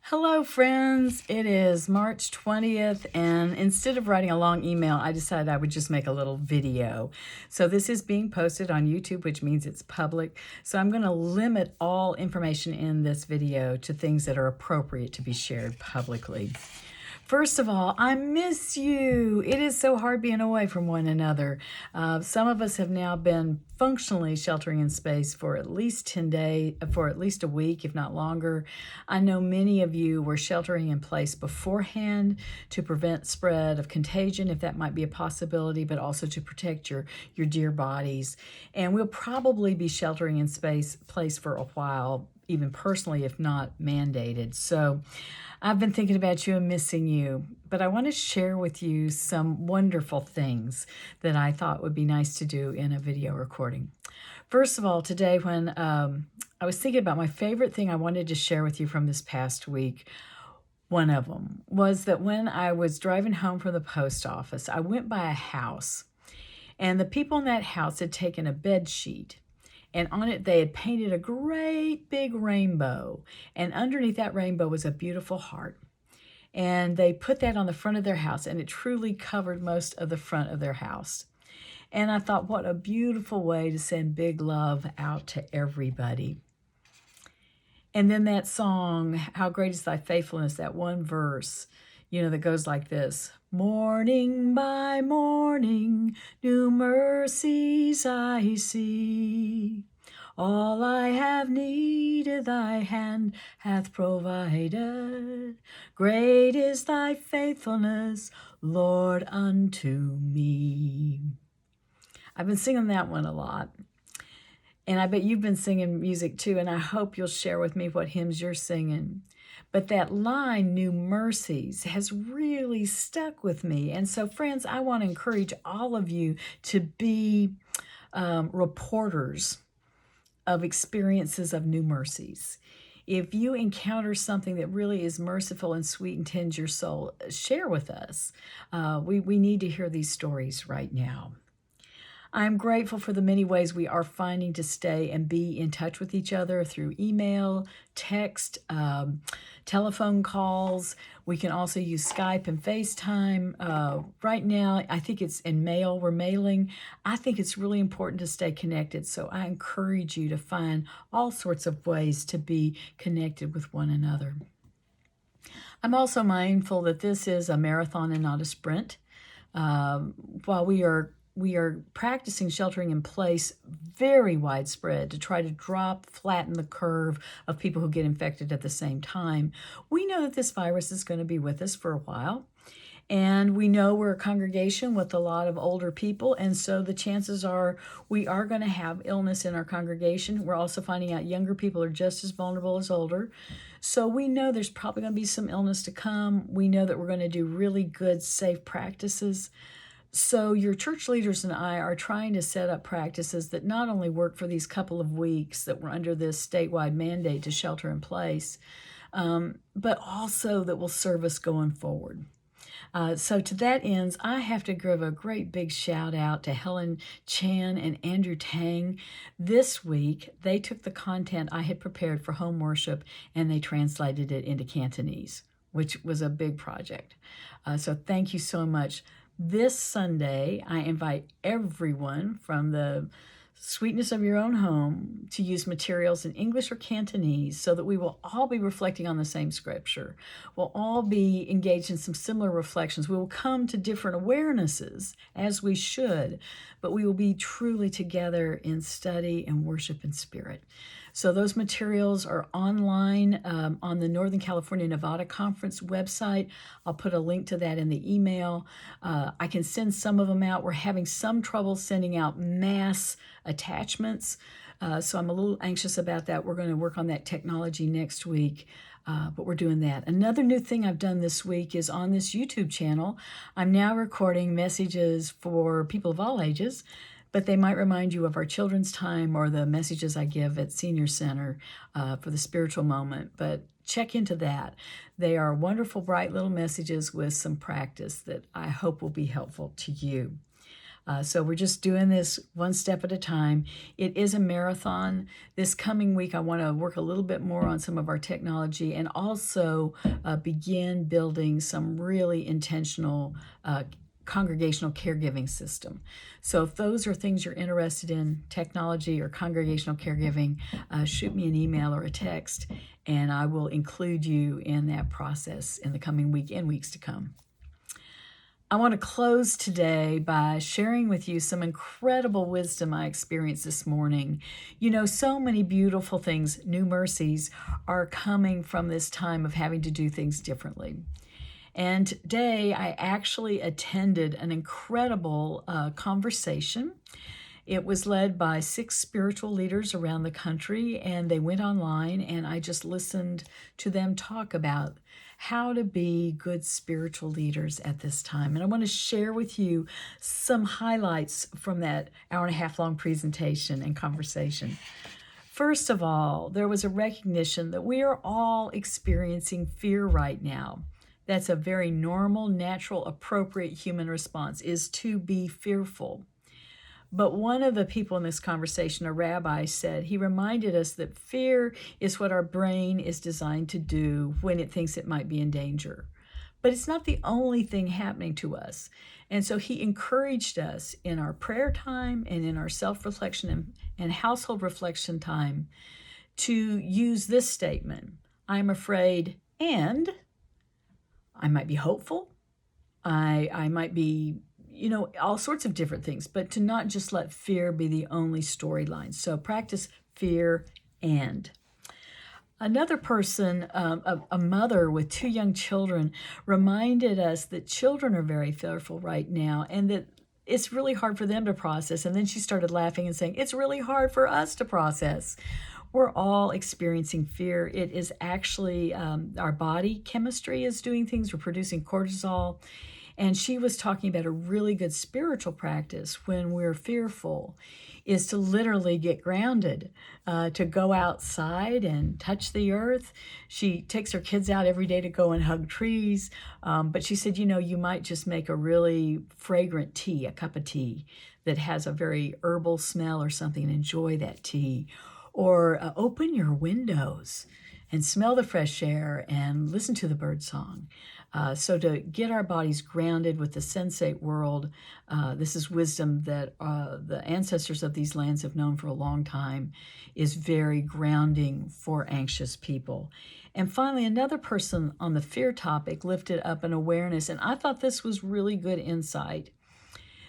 Hello, friends. It is March 20th, and instead of writing a long email, I decided I would just make a little video. So this is being posted on YouTube, which means it's public. So I'm going to limit all information in this video to things that are appropriate to be shared publicly. First of all, I miss you. It is so hard being away from one another. Some of us have now been functionally sheltering in space for at least 10 days, for at least a week, if not longer. I know many of you were sheltering in place beforehand to prevent spread of contagion, if that might be a possibility, but also to protect your dear bodies. And we'll probably be sheltering in place for a while, even personally, if not mandated. So I've been thinking about you and missing you, but I want to share with you some wonderful things that I thought would be nice to do in a video recording. First of all, today when I was thinking about my favorite thing I wanted to share with you from this past week, one of them was that when I was driving home from the post office, I went by a house, and the people in that house had taken a bed sheet, and on it they had painted a great big rainbow, and underneath that rainbow was a beautiful heart. And they put that on the front of their house, and it truly covered most of the front of their house. And I thought, what a beautiful way to send big love out to everybody. And then that song, How Great Is Thy Faithfulness, that one verse, that goes like this. Morning by morning, new mercies I see. All I have needed, thy hand hath provided. Great is thy faithfulness, Lord, unto me. I've been singing that one a lot. And I bet you've been singing music too, and I hope you'll share with me what hymns you're singing. But that line, new mercies, has really stuck with me. And so, friends, I want to encourage all of you to be reporters of experiences of new mercies. If you encounter something that really is merciful and sweet and tends your soul, share with us. We need to hear these stories right now. I'm grateful for the many ways we are finding to stay and be in touch with each other through email, text, telephone calls. We can also use Skype and FaceTime. Right now, I think it's in mail. We're mailing. I think it's really important to stay connected. So I encourage you to find all sorts of ways to be connected with one another. I'm also mindful that this is a marathon and not a sprint. While we are practicing sheltering in place very widespread to try to flatten the curve of people who get infected at the same time. We know that this virus is going to be with us for a while. And we know we're a congregation with a lot of older people, and so the chances are we are going to have illness in our congregation. We're also finding out younger people are just as vulnerable as older. So we know there's probably going to be some illness to come. We know that we're going to do really good, safe practices. So your church leaders and I are trying to set up practices that not only work for these couple of weeks that we're under this statewide mandate to shelter in place, but also that will serve us going forward. So to that ends, I have to give a great big shout out to Helen Chan and Andrew Tang. This week, they took the content I had prepared for home worship and they translated it into Cantonese, which was a big project. So thank you so much. This Sunday, I invite everyone from the sweetness of your own home to use materials in English or Cantonese so that we will all be reflecting on the same scripture. We'll all be engaged in some similar reflections. We will come to different awarenesses, as we should, but we will be truly together in study and worship in spirit. So those materials are online on the Northern California Nevada Conference website. I'll put a link to that in the email. I can send some of them out. We're having some trouble sending out mass attachments, so I'm a little anxious about that. We're going to work on that technology next week, but we're doing that. Another new thing I've done this week is on this YouTube channel, I'm now recording messages for people of all ages, but they might remind you of our children's time or the messages I give at Senior Center for the spiritual moment. But check into that. They are wonderful, bright little messages with some practice that I hope will be helpful to you. So we're just doing this one step at a time. It is a marathon. This coming week, I want to work a little bit more on some of our technology and also begin building some really intentional congregational caregiving system. So if those are things you're interested in, technology or congregational caregiving, shoot me an email or a text, and I will include you in that process in the coming week and weeks to come. I want to close today by sharing with you some incredible wisdom I experienced this morning. You know, so many beautiful things, new mercies, are coming from this time of having to do things differently. And today I actually attended an incredible conversation. It was led by 6 spiritual leaders around the country, and they went online, and I just listened to them talk about how to be good spiritual leaders at this time. And I want to share with you some highlights from that hour and a half long presentation and conversation. First of all, there was a recognition that we are all experiencing fear right now. That's a very normal, natural, appropriate human response, is to be fearful. But one of the people in this conversation, a rabbi, said, he reminded us that fear is what our brain is designed to do when it thinks it might be in danger. But it's not the only thing happening to us. And so he encouraged us in our prayer time and in our self-reflection and household reflection time to use this statement: I'm afraid, and I might be hopeful. I might be, all sorts of different things, but to not just let fear be the only storyline. So practice fear and. Another person, a mother with 2 young children, reminded us that children are very fearful right now and that it's really hard for them to process. And then she started laughing and saying, it's really hard for us to process. We're all experiencing fear. It is actually our body chemistry is doing things. We're producing cortisol. And she was talking about a really good spiritual practice when we're fearful is to literally get grounded, to go outside and touch the earth. She takes her kids out every day to go and hug trees. But she said, you might just make a really fragrant tea, a cup of tea that has a very herbal smell or something, and enjoy that tea. Or open your windows and smell the fresh air and listen to the bird song. So to get our bodies grounded with the sensate world, this is wisdom that the ancestors of these lands have known for a long time, is very grounding for anxious people. And finally, another person on the fear topic lifted up an awareness, and I thought this was really good insight,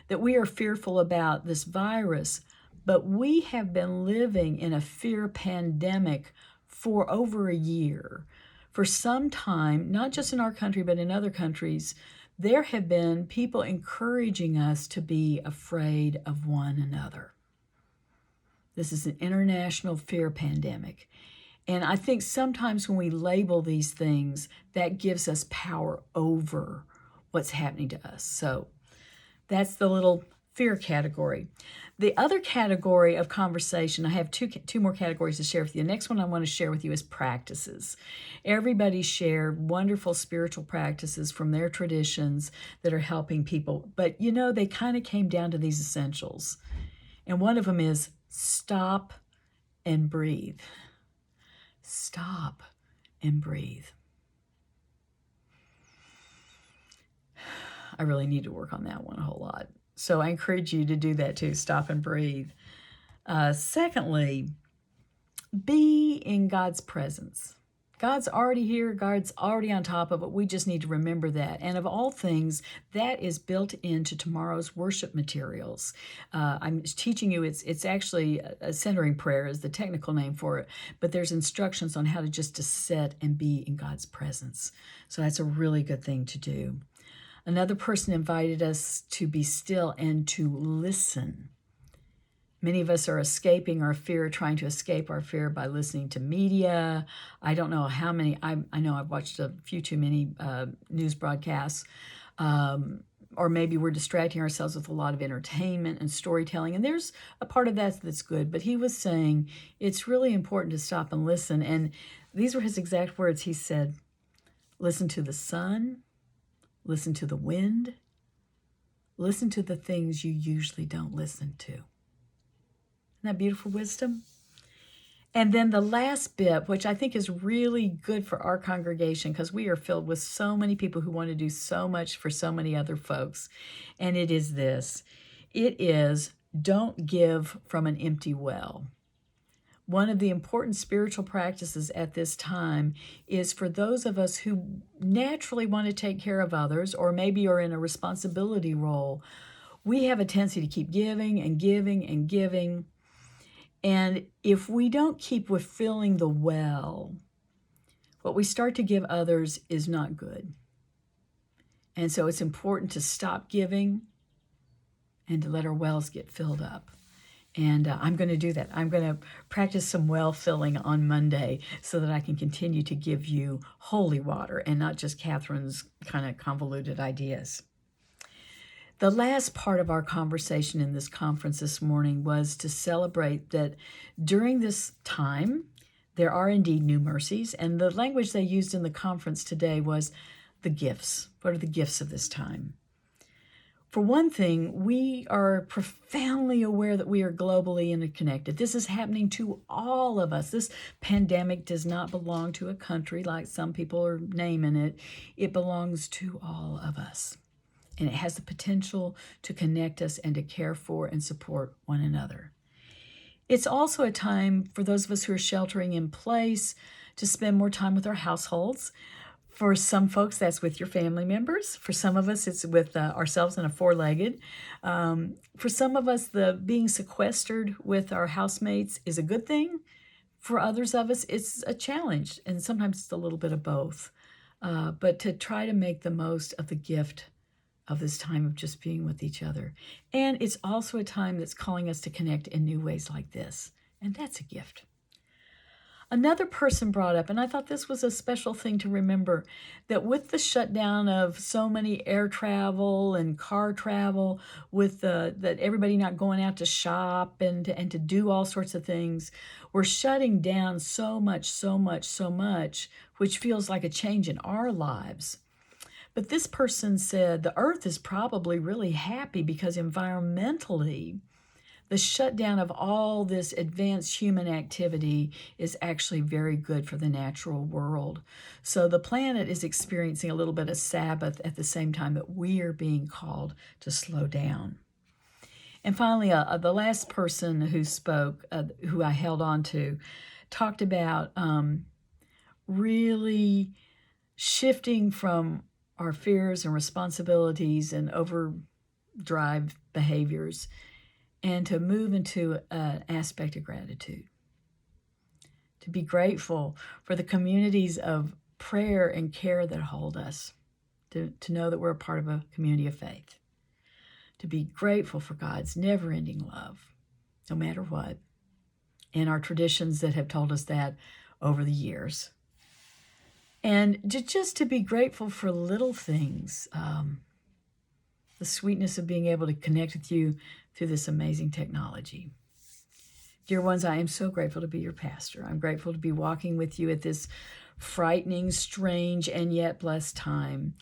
that we are fearful about this virus, but we have been living in a fear pandemic for over a year. For some time, not just in our country, but in other countries, there have been people encouraging us to be afraid of one another. This is an international fear pandemic. And I think sometimes when we label these things, that gives us power over what's happening to us. So that's the little fear category. The other category of conversation, I have two more categories to share with you. The next one I want to share with you is practices. Everybody shared wonderful spiritual practices from their traditions that are helping people. But they kind of came down to these essentials. And one of them is stop and breathe. Stop and breathe. I really need to work on that one a whole lot. So I encourage you to do that too, stop and breathe. Secondly, be in God's presence. God's already here. God's already on top of it. We just need to remember that. And of all things, that is built into tomorrow's worship materials. I'm teaching you, it's actually a centering prayer is the technical name for it, but there's instructions on how to just to sit and be in God's presence. So that's a really good thing to do. Another person invited us to be still and to listen. Many of us are escaping our fear, trying to escape our fear by listening to media. I don't know how many, I know I've watched a few too many news broadcasts, or maybe we're distracting ourselves with a lot of entertainment and storytelling. And there's a part of that that's good, but he was saying it's really important to stop and listen. And these were his exact words. He said, listen to the sun, listen to the wind, Listen to the things you usually don't listen to. Isn't that beautiful wisdom? And then the last bit, which I think is really good for our congregation, because we are filled with so many people who want to do so much for so many other folks. And it is this. It is, don't give from an empty well. One of the important spiritual practices at this time is for those of us who naturally want to take care of others, or maybe are in a responsibility role, we have a tendency to keep giving and giving and giving. And if we don't keep refilling the well, what we start to give others is not good. And so it's important to stop giving and to let our wells get filled up. And I'm going to do that. I'm going to practice some well filling on Monday so that I can continue to give you holy water and not just Catherine's kind of convoluted ideas. The last part of our conversation in this conference this morning was to celebrate that during this time, there are indeed new mercies. And the language they used in the conference today was the gifts. What are the gifts of this time? For one thing, we are profoundly aware that we are globally interconnected. This is happening to all of us. This pandemic does not belong to a country like some people are naming it. It belongs to all of us. And it has the potential to connect us and to care for and support one another. It's also a time for those of us who are sheltering in place to spend more time with our households. For some folks, that's with your family members. For some of us, it's with ourselves and a four-legged. For some of us, the being sequestered with our housemates is a good thing. For others of us, it's a challenge, and sometimes it's a little bit of both. But to try to make the most of the gift of this time of just being with each other. And it's also a time that's calling us to connect in new ways like this. And that's a gift. Another person brought up, and I thought this was a special thing to remember, that with the shutdown of so many air travel and car travel, with that everybody not going out to shop and to do all sorts of things, we're shutting down so much, which feels like a change in our lives. But this person said the earth is probably really happy because environmentally, the shutdown of all this advanced human activity is actually very good for the natural world. So the planet is experiencing a little bit of Sabbath at the same time that we are being called to slow down. And finally, the last person who spoke, who I held on to, talked about really shifting from our fears and responsibilities and overdrive behaviors, and to move into an aspect of gratitude. To be grateful for the communities of prayer and care that hold us. To know that we're a part of a community of faith. To be grateful for God's never-ending love, no matter what. And our traditions that have told us that over the years. And just to be grateful for little things, the sweetness of being able to connect with you through this amazing technology. Dear ones, I am so grateful to be your pastor. I'm grateful to be walking with you at this frightening, strange, and yet blessed time.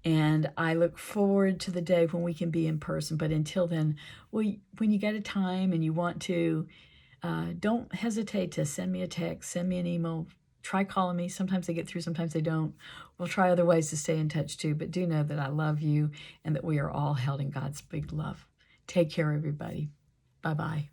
And I look forward to the day when we can be in person. But until then, when you get a time and you want to, don't hesitate to send me a text, send me an email. Try calling me. Sometimes they get through, sometimes they don't. We'll try other ways to stay in touch too, but do know that I love you and that we are all held in God's big love. Take care, everybody. Bye-bye.